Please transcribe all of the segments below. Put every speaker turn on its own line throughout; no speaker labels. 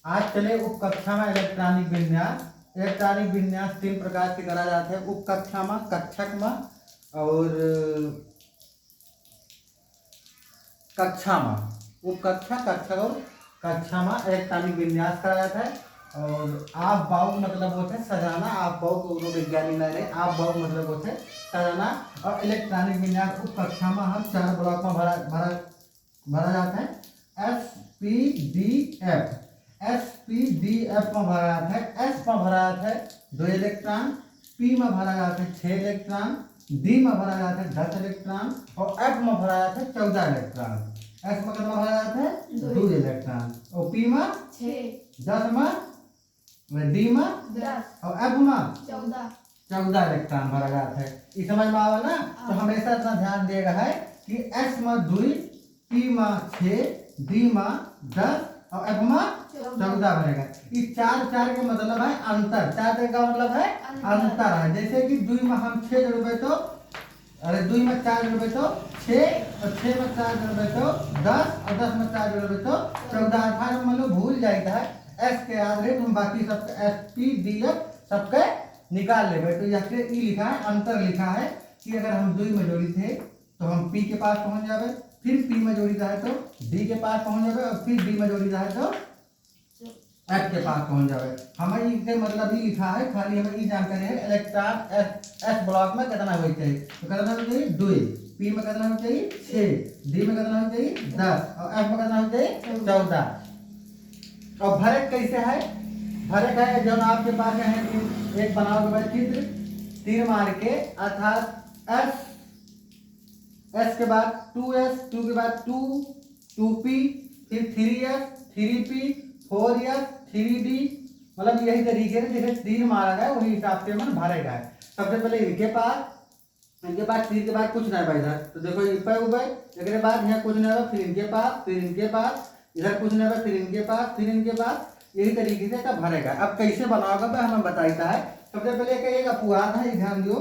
आज चले उप कक्षा में इलेक्ट्रॉनिक विन्यास। इलेक्ट्रॉनिक विन्यास 3 प्रकार से करा जाता है, उप कक्षा में, कक्षक में और कक्षा में। उप कक्षा, कक्षक और कक्षा में इलेक्ट्रॉनिक विन्यास करा जाता है। और आप बाऊ मतलब होते हैं सजाना, आप बाऊ को वैज्ञानिक नहीं रहे, आप बाऊ मतलब होते हैं सजाना। और इलेक्ट्रॉनिक विन्यास उप कक्षा में हम 4 ब्लॉक में भरा जाता है। SPDF में भरा जाता है। एस में भरा जाता है 2 इलेक्ट्रॉन, पी में भरा जाता है 6 इलेक्ट्रॉन, डी में भरा जाता है 10 इलेक्ट्रॉन और एफ में भरा जाता है 14 इलेक्ट्रॉन। एस में कितना भरा जाता है 2 इलेक्ट्रॉन और पी में 6, 10 में, डी में 10 और एफ में 14 इलेक्ट्रॉन भरा जाता है। इस समझ में आवा ना? तो हमेशा इतना ध्यान देगा है कि एस में 2, पी में 6, डी में 10 और एफ में 14 बनेगा। इस 4 का मतलब है अंतर। 4 का मतलब है अंतर है। जैसे कि 2 में हम 6 जोड़बे तो 2 में 4 जोड़बे तो 6 और 6 में 4 जोड़बे तो 10 और 10 में 4 जोड़बे तो 14। 18 मतलब भूल जाता है। एस के याद रहे, हम बाकी सबके SPDF सबके निकाल ले। तो यहाँ ई लिखा है, अंतर लिखा है कि अगर हम 2 में जोड़ी थे तो हम पी के पास पहुंच जावे, फिर पी में जोड़ी रहा है तो डी के पास पहुंच जावे और फिर डी में जोड़ी रहा है तो एफ के पास पहुंच जावे। हमें इसके मतलब ही लिखा है, खाली हमें ये जानकारी है इलेक्ट्रॉन एस ब्लॉक में कितना होना चाहिए। तो कितना होना चाहिए 2, पी में कितना होना चाहिए 6, डी में कितना होना चाहिए 10 और एफ में कितना होना चाहिए 14। और भरक कैसे है? भरक है जब आपके पास है एक बनाओगे चित्र, तीर मार के, अर्थात एस के बाद 2s, 2 के बाद 2, 2p, फिर 3s, 3p, 4s, 3d, मतलब यही तरीके से जैसे तीर मारा गया वही हिसाब से मन भरेगा। सबसे पहले इनके पास तीर के बाद कुछ नहीं भाई। तो देखो इसके बाद यहाँ कुछ नहीं होगा, फिर इनके पास, फिर इनके पास, इधर कुछ नहीं होगा, फिर इनके पास, फिर इनके पास, यही तरीके से का भरेगा। अब कैसे बनाओगे तो हमें बताता है। सबसे पहले एक अपवाद है, ध्यान दो।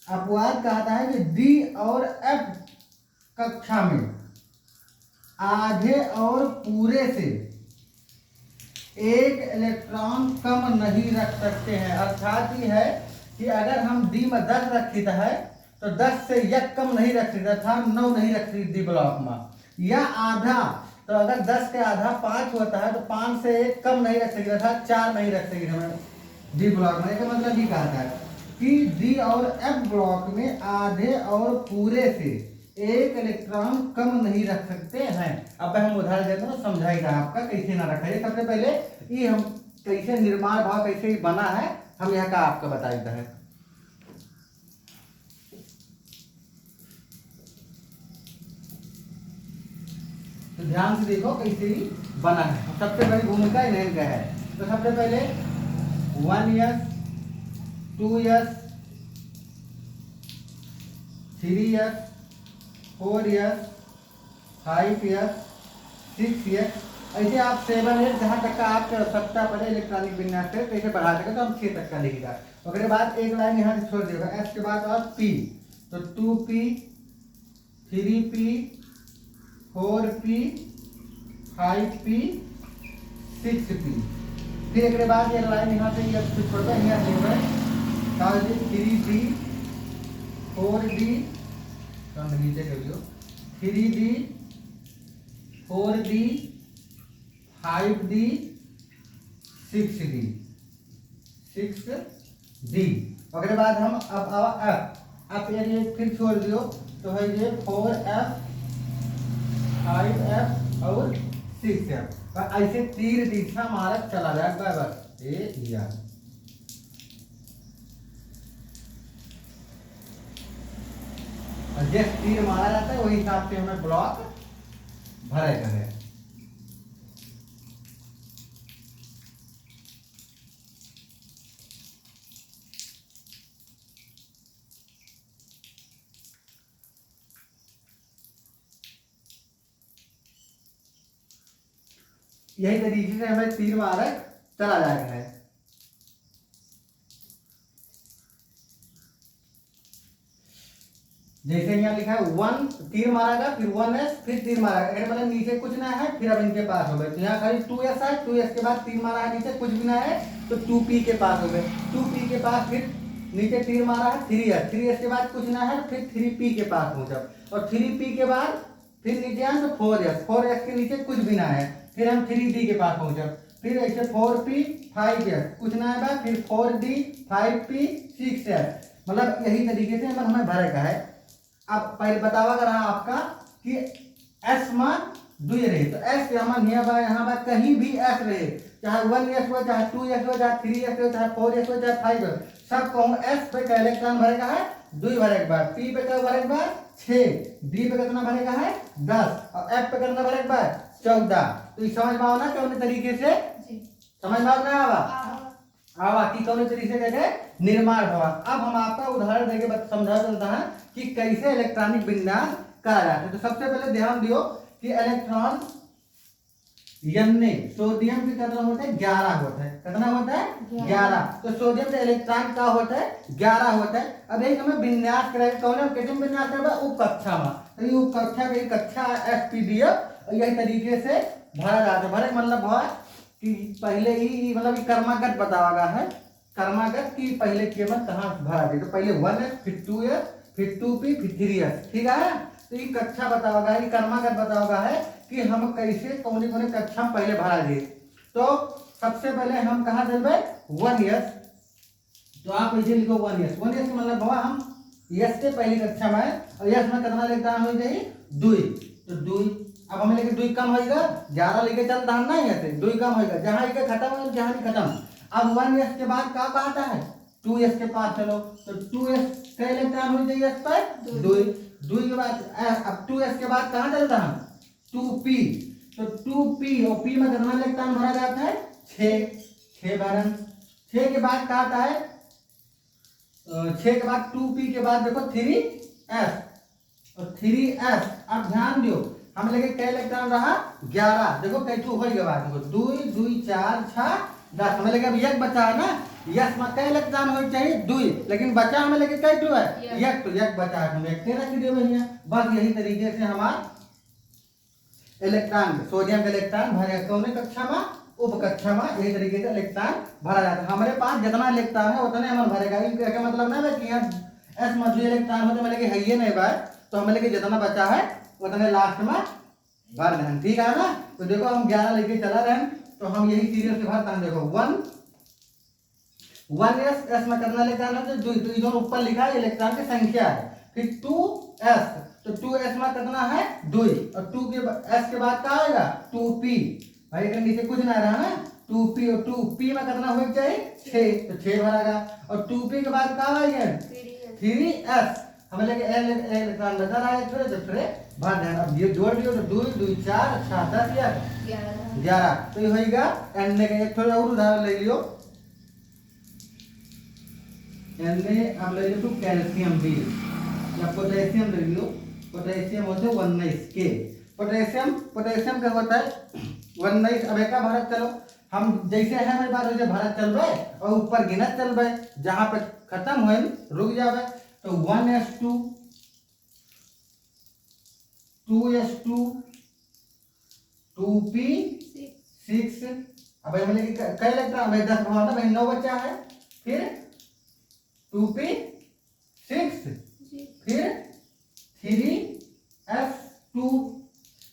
अपवाद कहता है कि डी और एफ कक्षा में आधे और पूरे से 1 इलेक्ट्रॉन कम नहीं रख सकते हैं। अर्थात ये है कि अगर हम डी में 10 रखी है तो 10 से 1 कम नहीं रख सकते था, 9 नहीं रख सकते डी ब्लॉक में। या आधा, तो अगर 10 के आधा 5 होता है तो 5 से 1 कम नहीं रख सकता था, 4 नहीं रख सकते हमें डी ब्लॉक में। इसका मतलब ये कहता है कि डी और एफ ब्लॉक में आधे और पूरे से 1 इलेक्ट्रॉन कम नहीं रख सकते हैं। अब हम उदाहरण देते हैं, समझाएगा आपका कैसे ना रखा है। सबसे पहले ये हम कैसे निर्माण भाव कैसे बना है हम यहाँ का आपका बताता है। तो ध्यान से देखो कैसे ही बना है। सबसे बड़ी भूमिका इन्हें का है। तो सबसे पहले 1s, 2s, 3s, 4s, 5s, 6s, ऐसे आप 7, 8 जहाँ तक का आपकी आवश्यकता पड़े इलेक्ट्रॉनिक विन्यास से कैसे बढ़ा सके तो हम 6 तक का लिखेगा। उसके बाद एक लाइन यहाँ से छोड़ देगा। एस के बाद और पी, तो 2p, 3p, 4p, 5p, 6p। फिर एक बाद ये लाइन यहाँ से छोड़ता है, यहाँ लिखा 3d, 4d, नीचे कर लियो, 3d, 4d, 5d, 6d, 6d। उसके बाद हम अब एफ ये फिर छोड़ दियो तो है ये 4f, 5f और 6f। ऐसे तीर दिशा मारक चला जाए बस ये यार। जिस तीर मारा जाता है वही हिसाब से हमें ब्लॉक भरे करे। यही तरीके से हमें तीर मारक चला जाएगा है। जैसे यहाँ लिखा है 1 तीर मारेगा, फिर 1s, फिर तीर मारेगा, अगर मतलब नीचे कुछ ना है फिर अब इनके पास हो गए। तो यहाँ खाली 2s है, 2s के बाद तीर मारा है, नीचे कुछ भी ना है तो 2p के पास हो गए। 2p के पास फिर नीचे तीर मारा है 3s, 3s के बाद कुछ ना है फिर 3p के पास पहुंचा, और 3p के बाद फिर नीचे आए तो 4s, 4s के नीचे कुछ भी ना है, फिर हम 3d के पास पहुंचा, फिर ऐसे 4p 5s कुछ ना है, फिर 4d 5p 6s, मतलब यही तरीके से हमें भरे का है। अब पहले बतावा रहा आपका कि एस मान दुई रहे, तो एस यहाँ बा कहीं भी एस रहे, चाहे 1s हो, चाहे 2s हो, चाहे 3s हो, चाहे 4s हो, चाहे 5s हो, सब कहूँ एस पे का इलेक्ट्रॉन भरेगा है दुई भरेगा बा, पी पे का भरेगा बा 6, डी पे कितना भरेगा है 10, और एफ पे कितना भरेगा बा 14। तो ये समझ में आओ ना कौन तरीके से समझ में आओ ना आवा कि कौन तरीके से निर्माण हुआ। अब हम आपका उदाहरण देके समझा चलता है कि कैसे इलेक्ट्रॉनिक विन्यास करा जाता है। तो सबसे पहले ध्यान दियो कि इलेक्ट्रॉन सोडियम की कितना होता है 11 होता है, कितना होता है 11। तो सोडियम का इलेक्ट्रॉन का होता है 11 होता है। अब यही हमें विन्यास करेगा, कौन कैसे विन्यास करेगा उप कक्षा में, तो ये उप कक्षा की कक्षा एसपीडीएफ यही तरीके से भरा जाता है। भरे मतलब हुआ कि पहले ही मतलब कर्मागत बतावा है, कर्मागत की पहले केवल कहाँ भरा जाए, तो पहले 1s फिर 2s फिर 2p फिर 3s, ठीक है। तो ये कक्षा बताओगा, ये कर्मागत बताओगा है कि हम कैसे कौन कौन कक्षा में पहले भरा दिए। तो सबसे पहले हम कहाँ चलबे 1s, तो आप ऐसे लिखो 1s, 1s का मतलब हुआ हम यस के पहली कक्षा में, और यस में कितना लिखता हो जाए 2, तो 2 अब हमें लेके 2 कम होगा 11 लेके चलता हम ना, यहाँ से 2 कम होगा, जहाँ एक खत्म हो जहाँ नहीं खत्म। अब 1s के बाद क्या आता है 2s के पास चलो, तो 2s का इलेक्ट्रॉन हो जाए s पर 2 के बाद अब 2s के बाद कहाँ चलता है 2p, तो 2p और p में कितना इलेक्ट्रॉन भरा जाता है 6 बारन। 6 के बाद क्या आता है 6 के बाद 2p के बाद देखो 3s और 3s। अब ध्यान दियो हम लेके क्या इलेक्ट्रॉन रहा 11, देखो कैसे हो गया बात, देखो 2 2 4 6 10, हमें लेके अब एक बचा है ना, यस में क्या इलेक्ट्रॉन हो चाहिए 2, लेकिन बचा हमें लेके क्या टू है एक, तो एक बचा है हम एक रख दिए भैया। बस यही तरीके से हमारा इलेक्ट्रॉन सोडियम का इलेक्ट्रॉन भरे कौन कक्षा में उप कक्षा में, यही तरीके से इलेक्ट्रॉन भरा जाता है। हमारे पास जितना इलेक्ट्रॉन है उतने हम भरेगा, इनका मतलब ना है कि यहाँ एस में जो इलेक्ट्रॉन होते हमें लेके है ये नहीं बार, तो हमें लेके जितना बचा है उतने लास्ट में भर दें, ठीक है ना। तो देखो हम 11 लेके चला रहे हैं, तो हम यही सीरियल से भरते हैं। देखो 1s में कितना इलेक्ट्रॉन है तो 2 इधर ऊपर लिखा है इलेक्ट्रॉन की संख्या है, फिर 2s, तो 2s में कितना है 2, और 2 के s के बाद क्या आएगा 2p, भाई अगर नीचे कुछ ना रहा ना 2p, और 2p में कितना हो जाए 6, तो 6 भरेगा, और 2p के बाद क्या आएगा 3s, हमें लेके इलेक्ट्रॉन बचा रहा है थोड़े, तो थोड़े भर देना। अब ये जोड़ दियो तो 2 2 4 6 10 या 11, तो ये होगा एन ने एक थोड़ा और उदाहरण ले लियो, एन ने हम ले लियो तो कैल्शियम 20 या पोटेशियम ले लियो, पोटेशियम होते 19 के, पोटेशियम का होता है 19। अब एक भारत चलो हम जैसे है हमारे बात वैसे भारत चल रहे और ऊपर गिनत चल रहे, जहां पर खत्म हो रुक जावे, तो 1s2 2s2 2p6, अब हमें लेके कई इलेक्ट्रॉन भाई 10 भरा था भाई 9 बचा है, फिर 2p6 फिर 3s2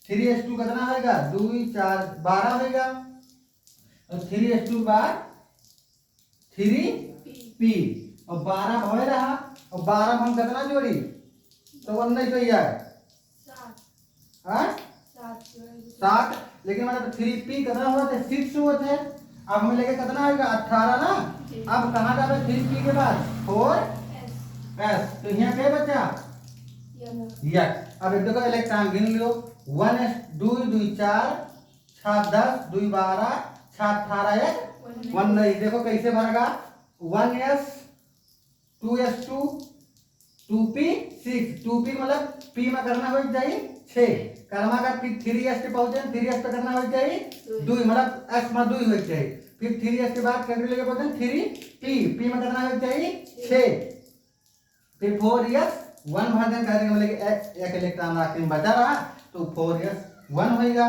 कितना होगा 2 4 12 होगा, और 3s2 बाद 3p, और 12 हो रहा, और 12 हम कितना जोड़ी तो 19 तो यार 7, लेकिन मतलब 3p कितना होता है 6 होता है। अब हमें लेके कितना आएगा 18 ना, अब कहाँ जावे 3p के बाद 4s, तो यहाँ क्या बचा अब देखो इलेक्ट्रॉन गिन लियो 1s 2 2 4 6 10 2 12 6 18 19, देखो कैसे भरेगा 1s 2s2 2p6, 2p मतलब p में करना हो जाए 6, कर्मा का फिर 3s पे पहुंचे 3s पे करना हो जाए 2, मतलब s में 2 हो जाए, फिर 3s के बाद कैसे लेके पहुंचे 3p, p में करना हो जाए 6, फिर 4s 1 भर दें, कह देंगे मतलब कि एक इलेक्ट्रॉन आखिर में बचा रहा तो 4s1 होएगा।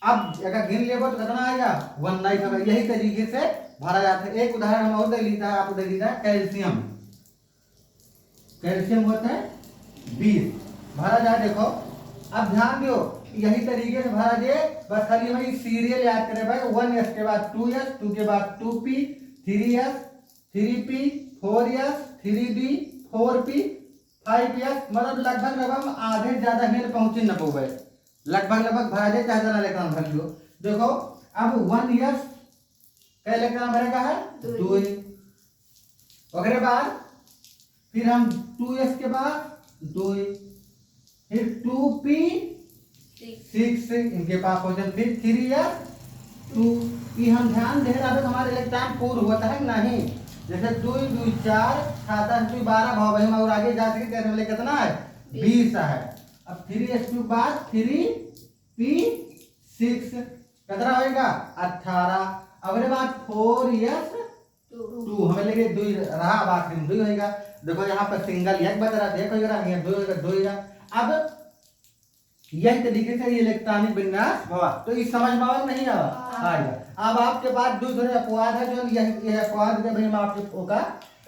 अब अगर गिन लेगा तो कितना आएगा 1 नहीं होगा। यही तरीके से भरा जाता है। एक उदाहरण हम और दे लीजिए, आपको दे दीजिए कैल्शियम। कैल्शियम होता है 20 भरा जाए। देखो अब ध्यान दो, यही तरीके से भरा जाए, बस खाली हमें सीरियल याद करें भाई। 1s के बाद 2s, 2 के बाद 2p, 3s, 3p, 4s, 3d, 4p, 5s, मतलब लगभग लगभग आधे ज्यादा हेल पहुंचे न पवे, लगभग भरा जाए, चाहे जना इलेक्ट्रॉन भर लो। देखो अब 1s का इलेक्ट्रॉन भरेगा है 2। उसके बाद फिर हम 2s के बाद 2, फिर 2p 6 इनके पास हो जाए, फिर 3s 2। ये हम ध्यान दे रहे हैं हमारे इलेक्ट्रॉन पूर्ण होता है नहीं। जैसे 2 2 4 7 2 12 भाव भाई हम और आगे जा सके कैसे मिले कितना है 20 है। अब 3s के बाद 3p 6 कितना होएगा 18। अगले बाद 4s 2 हमें लगे 2 रहा, अब आखिर में 2 होएगा। देखो यहाँ पर सिंगल एक बच रहा, देखो यहाँ 2 होएगा 2 होएगा। अब यही तरीके से ये इलेक्ट्रॉनिक विन्यास हुआ। तो ये समझ में आएगा नहीं आएगा। अब आपके पास दूसरे अपवाद है, जो यह अपवाद जब हम आपको का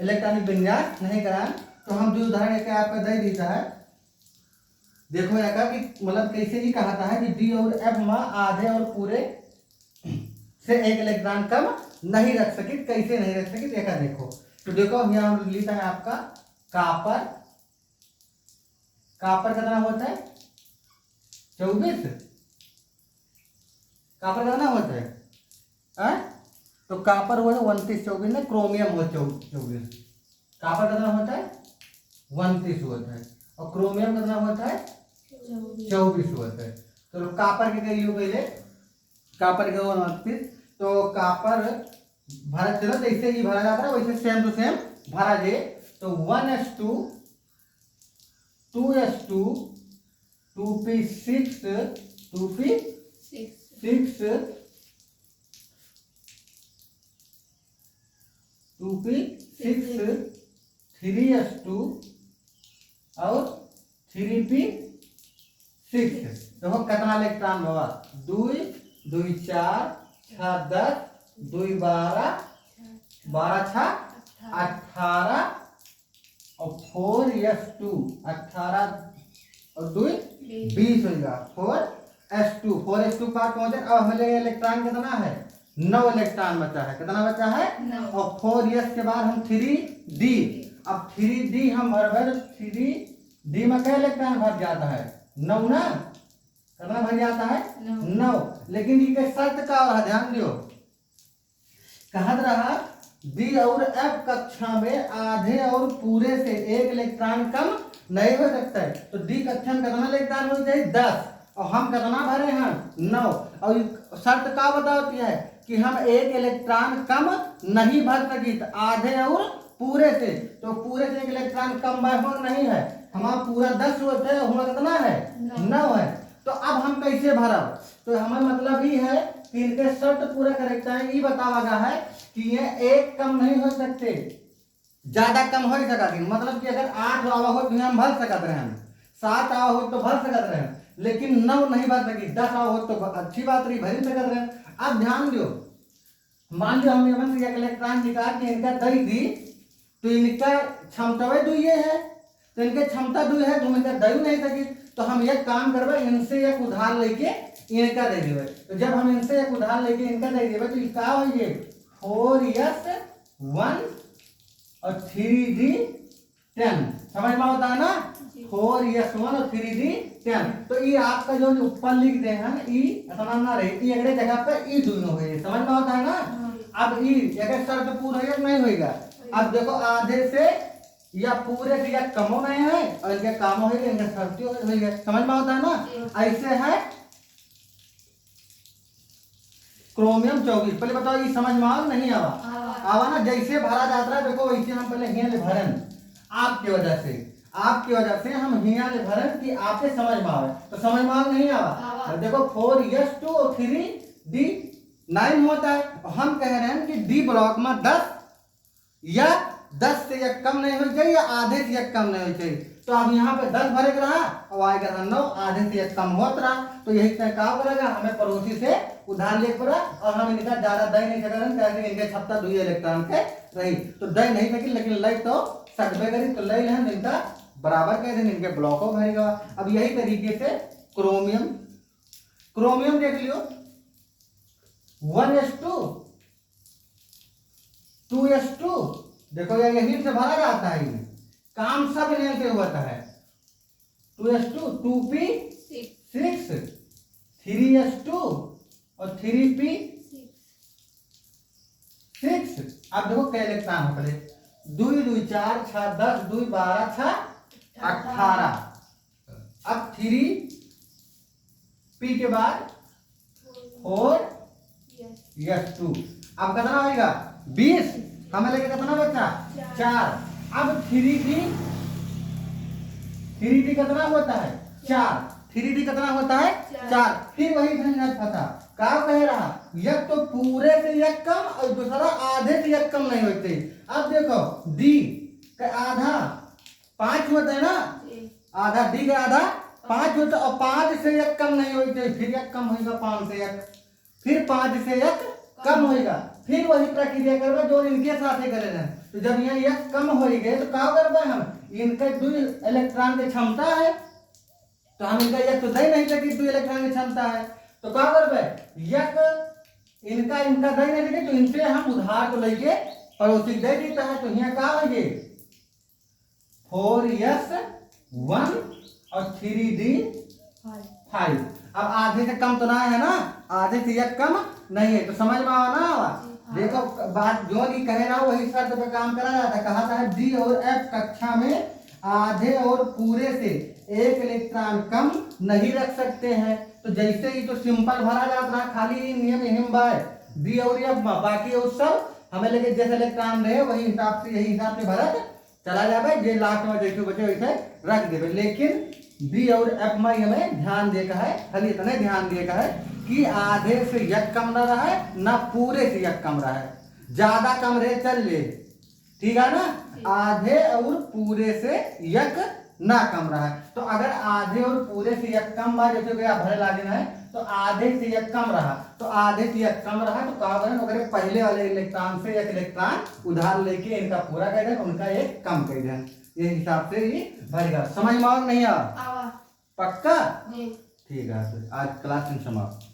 इलेक्ट्रॉनिक विन्यास नहीं कराएं तो हम जो उदाहरण एक आपको दे देता है। देखो यहाँ कि मतलब कैसे ही कहता है कि डी और एफ में आधे और पूरे से एक इलेक्ट्रॉन कम नहीं रख सके। कैसे नहीं रख सके देखा देखो। तो देखो यहाँ लिखा है आपका कापर। कापर कितना होता है 24। कापर कितना होता है तो कापर हुआ 29 24 में, क्रोमियम हो 24। कापर कितना होता है 29 होता है और क्रोमियम कितना होता है 24 होता है। तो कापर के कहिए पहले, कापर के 29। तो कापर भरा चलो जैसे ही भरा जाता है वैसे सेम टू सेम भरा जाए। तो 1s2 2s2 2p6 2p6 2p6 3s2 और 3p6। देखो कितना इलेक्ट्रॉन होगा 2 2 4 6 10 2 12 12 6 18 और 4s2 18 और 2 20 होगा 4s2 पार्ट पहुंचे। अब हमें इलेक्ट्रॉन कितना है 9 इलेक्ट्रॉन बचा है। कितना बचा है 9। और 4s के बाद हम 3d। अब 3d हम भर 3d में क्या इलेक्ट्रॉन भर जाता है 9 ना, कितना भर जाता है 9। लेकिन ये शर्त का और ध्यान दियो, कहा रहा डी और एफ कक्षा में आधे और पूरे से एक इलेक्ट्रॉन कम नहीं हो सकता है। तो डी कक्षा में कितना इलेक्ट्रॉन हो जाए 10 और हम कितना भरे हैं 9। और शर्त का बताती है कि हम एक इलेक्ट्रॉन कम नहीं भर सकी आधे और पूरे से। तो पूरे से एक इलेक्ट्रॉन कम बाय नहीं है, हमारा पूरा 10 होता है, हमारा कितना है 9 है। तो अब हम कैसे भरा, तो हमारा मतलब ये है कि इनके शर्त पूरा करेक्ट है। ये बतावा गया है कि ये एक कम नहीं हो सकते, ज्यादा कम हो सकता। मतलब कि अगर 8 आवा हो तो हम भर सकते रहे, 7 आवा हो तो भर सकते रहे, लेकिन 9 नहीं भर सकी। 10 आवा हो तो अच्छी बात रही, भर सकते रहे। अब ध्यान दो, मान लो हम एक इलेक्ट्रॉन निकाल के इनका दई दी तो इनका क्षमता 2 ये है, तो इनके क्षमता 2 है तो हम इनका दई नहीं सकी। तो हम एक काम करबे, इनसे एक उधार लेके इनका दे देवे। तो जब हम इनसे एक उधार लेके इनका दे देवे तो क्या हो ये 4s1 और 3d10 समझ में आता है ना। 4s1 और 3d10। तो ये आपका जो ऊपर लिख दे हैं ई समझना रहे, ये अगले जगह पे ई दोनों है, समझ में आता है ना। अब ई अगर शर्त पूरा होगा नहीं होगा। अब देखो आधे से या पूरे से या कम हो गए हैं और इनके काम हो गए, इनके शर्ती हो गए, समझ में आता है ना। ऐसे है क्रोमियम 24। पहले बताओ ये समझ में आवा नहीं आवा ना। जैसे भरा जाता है देखो वैसे हम पहले हिया ले भरन, आपकी वजह से हम हिया ले भरन कि आपके समझ में आवे। तो समझ में आवा नहीं आवा। देखो 4s2 और 3d9 होता है। हम कह रहे हैं कि डी ब्लॉक में 10 या 10 से एक कम नहीं हो चाहिए या आधे से एक कम नहीं हो चाहिए। तो अब यहाँ पे 10 भरे रहा और आएगा 9, आधे से 1 कम होता रहा। तो यही क्या करेगा, हमें पड़ोसी से उधार ले पड़ा और हम इनका ज्यादा दे नहीं सकते, कैसे इनके 2 इलेक्ट्रॉन के रही तो दे नहीं सकी, लेकिन लई तो सकबे करी। तो लई लें इनका बराबर कह दें, इनके ब्लॉकों भरेगा। अब यही तरीके से क्रोमियम, क्रोमियम देख लियो 1s2 2s2, देखो यही से भरा जाता है, ये काम सब इन्हें से होता है। 2s2 2p6 3s2 और 3p6। अब देखो क्या इलेक्ट्रॉन हो पहले 2 2 4 6 10 2 12 6 18। अब 3p के बाद 4s2। अब कितना होगा 20, हमें लेके कितना बचा 4। अब 3d कितना होता है 4, 3d कितना होता है 4। फिर वही झंझट था, क्या कह रहा, एक तो पूरे से 1 कम और दूसरा आधे से 1 कम नहीं होते। अब देखो d का आधा 5 होता है ना, आधा d का आधा 5 होता और 5 से 1 कम नहीं होते, फिर 1 कम होगा 5 से 1, फिर 5 से 1 कम होगा, फिर वही प्रक्रिया करबे जो इनके साथ ही करे हैं। तो जब यहाँ 1 कम हो गए तो क्या करबे, हम इनके 2 इलेक्ट्रॉन की क्षमता है, तो हम इनका 1 तो दे नहीं सके, 2 इलेक्ट्रॉन की क्षमता है, तो क्या करबे 1 इनका दे नहीं सके, तो इनसे हम उधार को लेके पड़ोसी दे देता है। तो यहाँ क्या होगी 4s1 और 3d5। अब आधे से कम तो ना है ना, आधे से 1 कम नहीं है, तो समझ में आवा ना आवा। देखो बात जो नहीं कह रहा वही शर्त पे काम करा जाता है। कहा था डी और एफ कक्षा में आधे और पूरे से 1 इलेक्ट्रॉन कम नहीं रख सकते हैं। तो जैसे ही तो सिंपल भरा जाता है, खाली नियम यही बाय डी और एफ, बाकी उस सब हमें लेके जैसे इलेक्ट्रॉन रहे वही हिसाब से, यही हिसाब से भरा चला जाए, जे लास्ट में जैसे बचे वैसे रख देवे। लेकिन बी और एफ में हमें ध्यान देगा है, खाली इतने ध्यान देगा है कि आधे से 1 कम ना रहा है ना पूरे से 1 कम रहा है, ज्यादा कम रहे चल ले, ठीक है ना। आधे और पूरे से 1 ना कम रहा है। तो अगर आधे और पूरे से 1 कम बार जैसे कि भरे लागे है, तो आधे से 1 कम रहा, तो आधे से 1 कम रहा तो कहा अगर पहले वाले इलेक्ट्रॉन से 1 इलेक्ट्रॉन उधार लेके इनका पूरा कर दें, उनका 1 कम कर दें, ये हिसाब से ही भरेगा। समझ में और नहीं आ पक्का? ठीक है, आज क्लास समाप्त।